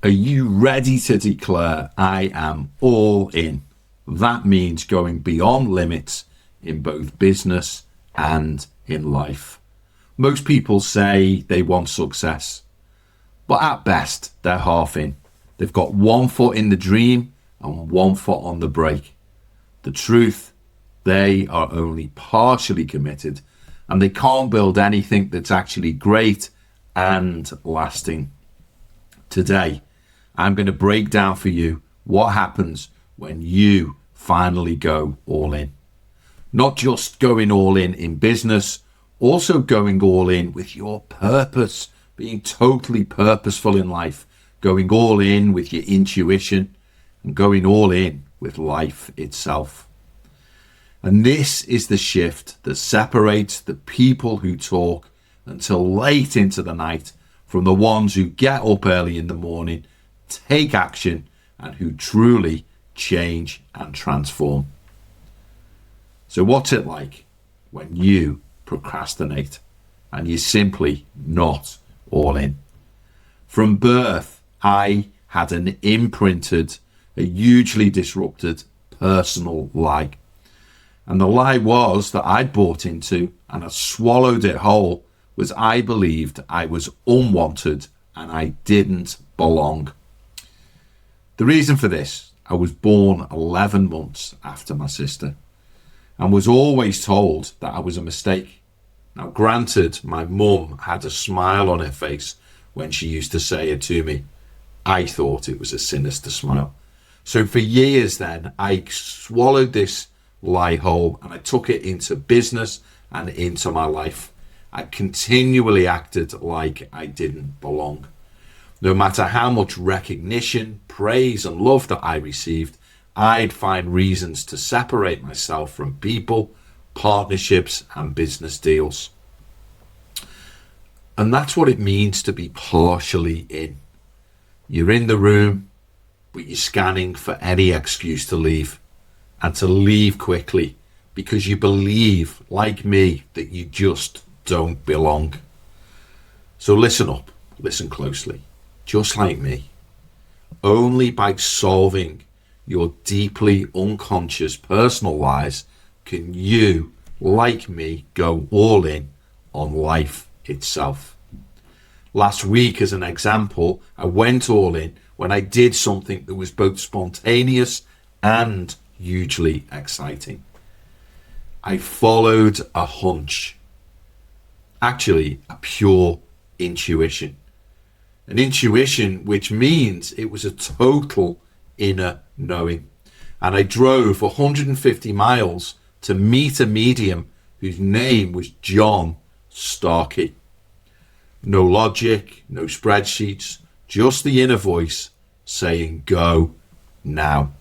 Are you ready to declare, I am all in? That means going beyond limits in both business and in life. Most people say they want success, but at best, they're half in. They've got 1 foot in the dream and 1 foot on the break. The truth, they are only partially committed, and they can't build anything that's actually great and lasting. Today, I'm going to break down for you what happens when you finally go all in. Not just going all in business, also going all in with your purpose, being totally purposeful in life, going all in with your intuition, and going all in with life itself. And this is the shift that separates the people who talk until late into the night from the ones who get up early in the morning, take action, and who truly change and transform. So what's it like when you procrastinate and you're simply not all in? From birth, I had an imprinted, a hugely disrupted personal lie. And the lie was that I'd bought into and I swallowed it whole was I believed I was unwanted and I didn't belong. The reason for this, I was born 11 months after my sister and was always told that I was a mistake. Now, granted, my mum had a smile on her face when she used to say it to me. I thought it was a sinister smile. So for years then, I swallowed this lie whole and I took it into business and into my life. I continually acted like I didn't belong. No matter how much recognition, praise and love that I received, I'd find reasons to separate myself from people, partnerships and business deals. And that's what it means to be partially in. You're in the room, but you're scanning for any excuse to leave, and to leave quickly because you believe, like me, that you just don't belong. So listen up, listen closely. Just like me, only by solving your deeply unconscious personal lies can you, like me, go all in on life itself. Last week, as an example, I went all in when I did something that was both spontaneous and hugely exciting. I followed a hunch, actually a pure intuition. An intuition which means it was a total inner knowing. And I drove 150 miles to meet a medium whose name was John Starkey. No logic, no spreadsheets, just the inner voice saying, go now.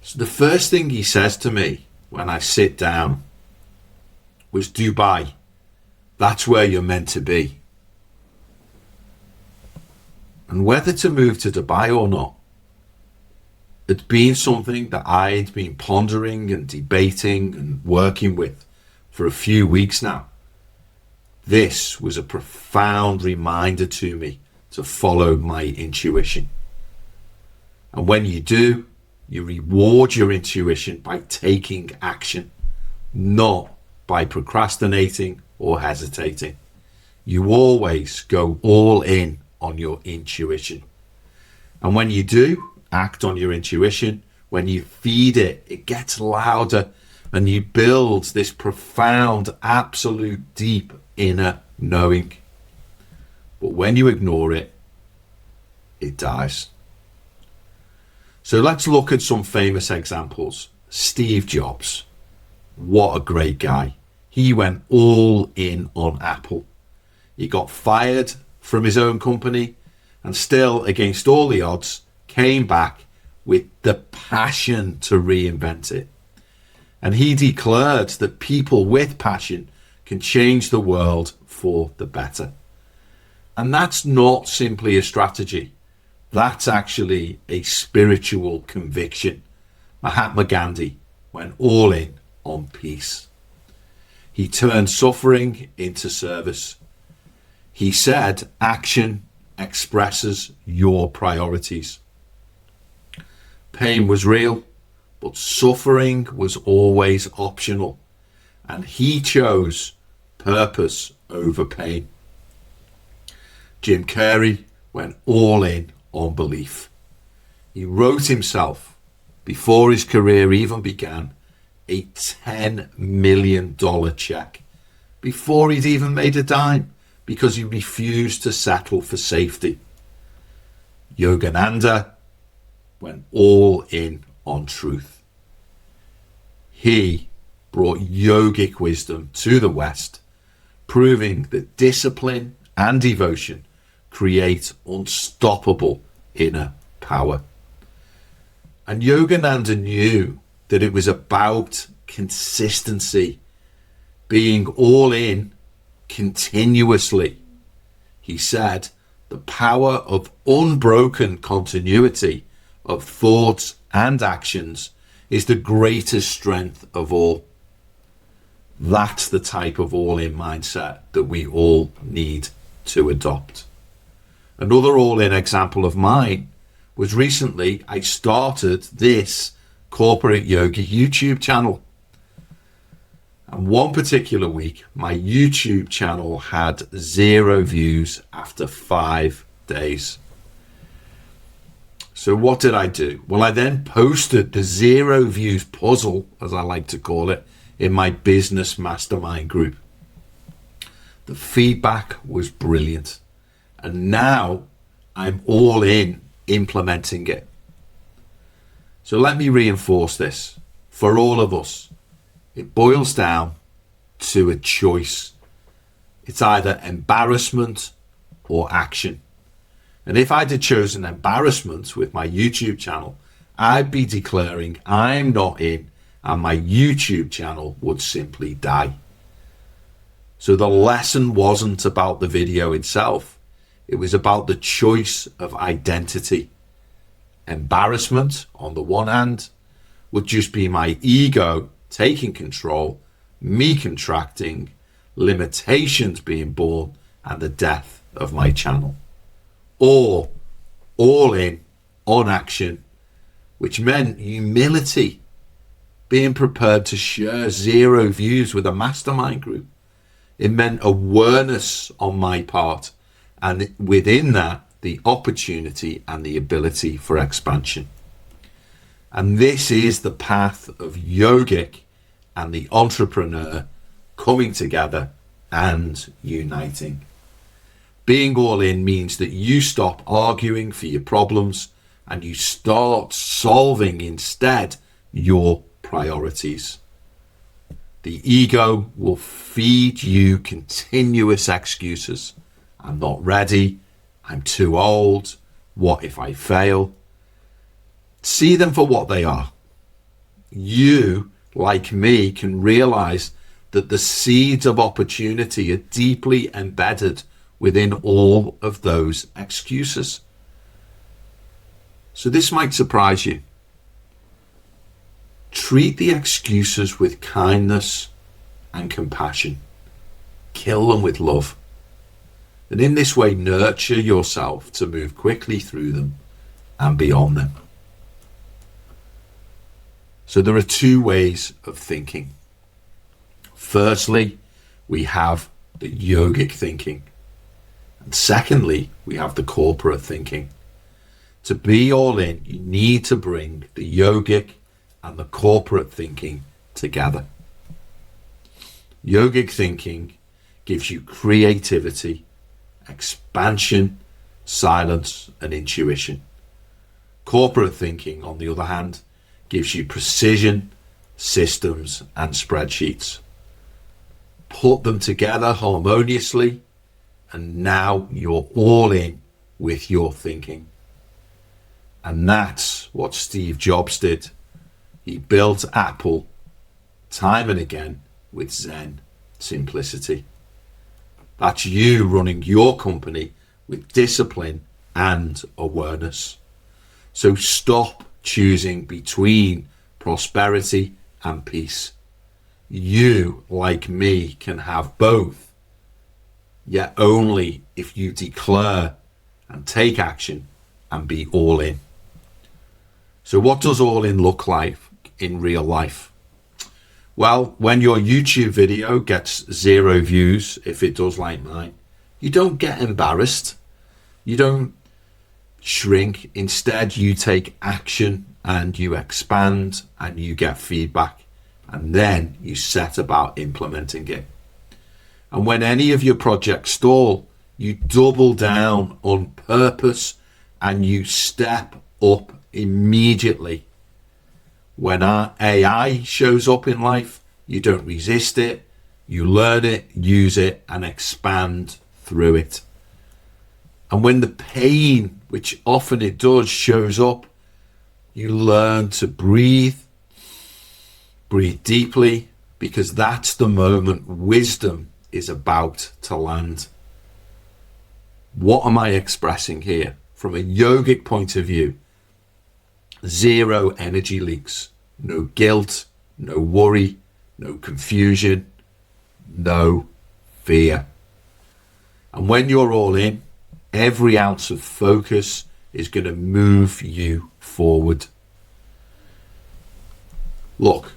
So the first thing he says to me when I sit down was, Dubai, that's where you're meant to be. And whether to move to Dubai or not, it'd been something that I'd been pondering and debating and working with for a few weeks now. This was a profound reminder to me to follow my intuition. And when you do, you reward your intuition by taking action, not by procrastinating or hesitating. You always go all in on your intuition. And when you do act on your intuition, when you feed it, it gets louder and you build this profound, absolute, deep inner knowing. But when you ignore it, it dies. So let's look at some famous examples. Steve Jobs, what a great guy. He went all in on Apple. He got fired from his own company and still, against all the odds, came back with the passion to reinvent it. And he declared that people with passion can change the world for the better. And that's not simply a strategy. That's actually a spiritual conviction. Mahatma Gandhi went all in on peace. He turned suffering into service. He said, action expresses your priorities. Pain was real, but suffering was always optional, and he chose purpose over pain. Jim Carrey went all in on belief. He wrote himself, before his career even began, a $10 million check before he'd even made a dime, because he refused to settle for safety. Yogananda went all in on truth. He brought yogic wisdom to the West, proving that discipline and devotion create unstoppable inner power. And Yogananda knew that it was about consistency, being all in continuously. He said, the power of unbroken continuity of thoughts and actions is the greatest strength of all. That's the type of all-in mindset that we all need to adopt. Another all-in example of mine was recently I started this Corporate Yoga YouTube channel. And one particular week, my YouTube channel had 0 views after 5 days. So what did I do? Well, I then posted the 0 views puzzle, as I like to call it, in my business mastermind group. The feedback was brilliant. And now I'm all in implementing it. So let me reinforce this. For all of us, it boils down to a choice. It's either embarrassment or action. And if I'd have chosen embarrassment with my YouTube channel, I'd be declaring I'm not in, and my YouTube channel would simply die. So the lesson wasn't about the video itself. It was about the choice of identity. Embarrassment, on the one hand, would just be my ego taking control, me contracting, limitations being born, and the death of my channel. Or all in on action, which meant humility, being prepared to share 0 views with a mastermind group. It meant awareness on my part, and within that, the opportunity and the ability for expansion. And this is the path of yogic and the entrepreneur coming together and uniting. Being all in means that you stop arguing for your problems and you start solving instead your priorities. The ego will feed you continuous excuses. I'm not ready. I'm too old. What if I fail? See them for what they are. You, like me, can realize that the seeds of opportunity are deeply embedded within all of those excuses. So this might surprise you. Treat the excuses with kindness and compassion. Kill them with love. And in this way, nurture yourself to move quickly through them and beyond them. So there are 2 ways of thinking. Firstly, we have the yogic thinking. And secondly, we have the corporate thinking. To be all in, you need to bring the yogic and the corporate thinking together. Yogic thinking gives you creativity, expansion, silence, and intuition. Corporate thinking, on the other hand, gives you precision, systems, and spreadsheets. Put them together harmoniously, and now you're all in with your thinking. And that's what Steve Jobs did. He built Apple time and again with Zen simplicity. That's you running your company with discipline and awareness. So stop choosing between prosperity and peace. You, like me, can have both, yet only if you declare and take action and be all in. So what does all in look like in real life? Well, when your YouTube video gets 0 views, if it does like mine, you don't get embarrassed. You don't shrink. Instead, you take action and you expand and you get feedback. And then you set about implementing it. And when any of your projects stall, you double down on purpose and you step up immediately. When our AI shows up in life, you don't resist it, you learn it, use it, and expand through it. And when the pain, which often it does, shows up, you learn to breathe deeply, because that's the moment wisdom is about to land. What am I expressing here? From a yogic point of view, 0 energy leaks, no guilt, no worry, no confusion, no fear. And when you're all in, every ounce of focus is going to move you forward. Look,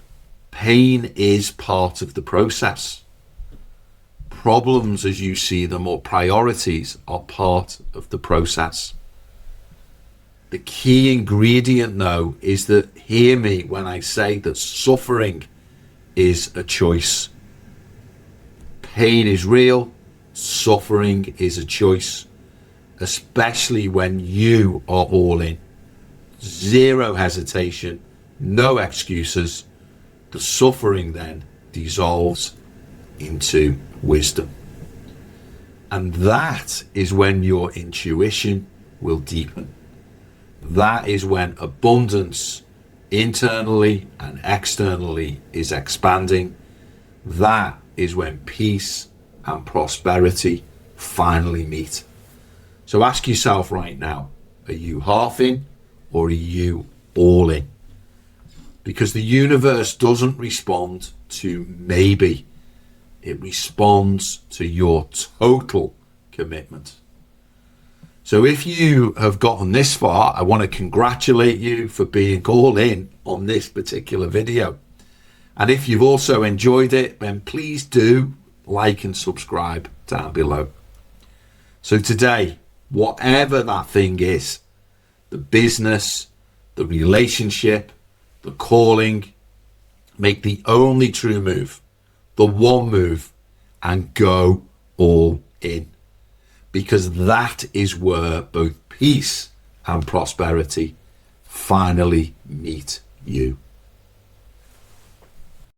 pain is part of the process. Problems as you see them, or priorities, are part of the process. The key ingredient, though, is that, hear me when I say that suffering is a choice. Pain is real, suffering is a choice, especially when you are all in. 0 hesitation, no excuses. The suffering then dissolves into wisdom. And that is when your intuition will deepen. That is when abundance internally and externally is expanding. That is when peace and prosperity finally meet. So ask yourself right now, are you half in or are you all in? Because the universe doesn't respond to maybe. It responds to your total commitment. So if you have gotten this far, I want to congratulate you for being all in on this particular video. And if you've also enjoyed it, then please do like and subscribe down below. So today, whatever that thing is, the business, the relationship, the calling, make the only true move, the one move, and go all in. Because that is where both peace and prosperity finally meet you.